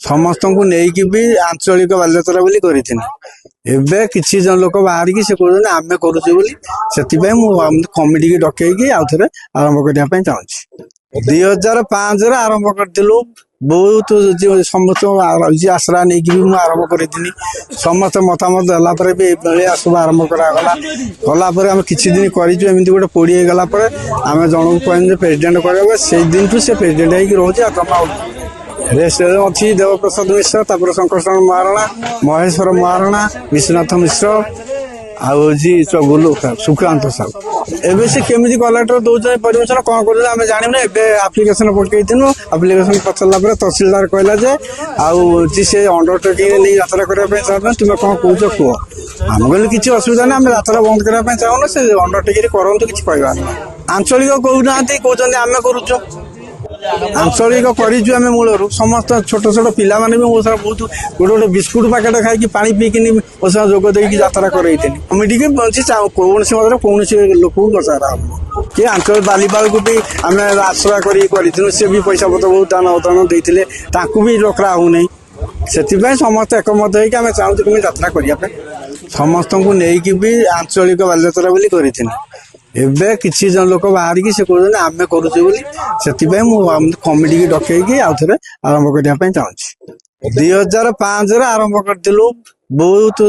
समस्त को लेकिन भी आंचलिक बालयात्रा बोली करे किसी जन लोक बाहर की आम करुचे कमिटी की डकई आउ थे आरंभ करने चाहूँ 2005 आरंभ करूँ बहुत समस्त आसरा नहीं कि आरंभ करी समस्त मतामत देला भी सब आरंभ करागला गलापर आम किसी दिन करमती गोटे पोड़ी गला आम जन को कहूँ प्रेसिडेंट कर से दिन ठू से प्रेसिडेंट रोचे रेस्ट अच्छी देवप्रसाद मिश्र तापर शंकर शरण महारणा महेश्वर महारणा विश्वनाथ मिश्र आउजी चगुलू सुक्रांत साहू एबे से केमी कलेक्टर दौर परिवेशन कौन कर जानना आप्लिकेसन पकईन आप्लिकेसन पचारा तहसिलदार कहला जे से अंडरटेकिंग नहीं यात्रा करने चाहते तुम्हें कौन कौच कह आम कहले किसी असुविधा नहीं आम यात्रा बंद करने चाहूना से अंडरटेकिंग करूँ किसी कहबार आंचलिक कहना कहते आम करुचु आंचलिक करें मूलर समस्त छोट छोट पिला माने भी मो सारा बहुत गोटे गोटे बिस्कुट पैकेट खाई पानी पीकिन मो सारा जोग दे यात्रा कर कमिटी की कौन कौन लोक बचारा कि आंचल बालीपाल को भी आम आश्रय कर सी भी पैसा पत्र बहुत दान अदान देते भी रखा होनी से समस्त एकमत होमें चाहूँ कि यात्रा करने समस्त को लेकिन भी आंचलिक बालयात्रा बोली करे किसी जन लोक बाहर की आम करुचे कमिटी की डकई आउ थे आरंभ करने चाहूँ 2005 आरंभ करूँ बहुत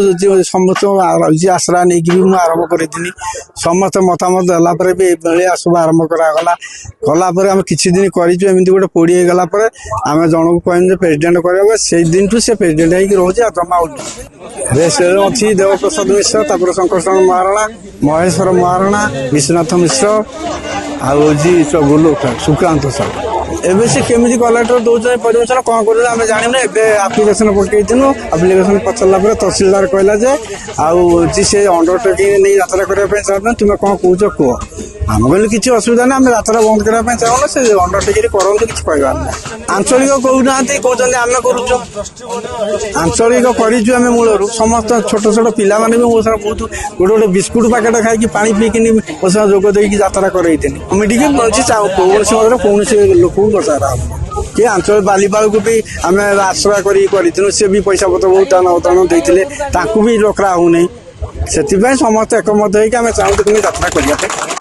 समस्त आसरा नहीं कि आरंभ करी समस्त मतामत देला भी सब आरंभ करागला गलापर आम किसी दिन करमती गोटे पोड़ी गला आम जन को कहूँ प्रेसिडेंट कर से दिन ठू से प्रेसिडेंट रोचे रेस्ट अच्छी देवप्रसाद मिश्र तापर शंकर शरण महारणा महेश्वर महारणा विश्वनाथ मिश्र आउजी चगुलू सुक्रांत साहू एबे से केमी कलेक्टर दौर परिवेशन कौन कर जानना आप्लिकेसन पकईन आप्लिकेसन पचारा तहसिलदार कहला जे से अंडरटेकिंग नहीं यात्रा करने चाहते तुम्हें कौन कौच कह आम कहले किसी असुविधा नहीं आम यात्रा बंद करने चाहूना से अंडरटेकिंग करूँ किसी कहबार आंचलिक कहना कहते आम करुचु आंचलिक करें मूलर समस्त छोट छोट पिला माने भी मो सारा बहुत गोटे गोटे बिस्कुट पैकेट खाई पानी पीकिन मो सारा जोग दे यात्रा कर कमिटी की कौन कौन लोक बचारा कि आंचल बालीपाल को भी आम आश्रय कर सी भी पैसा पत्र बहुत दान अदान देते भी रखा होनी से समस्त एकमत होमें चाहूँ कि यात्रा करने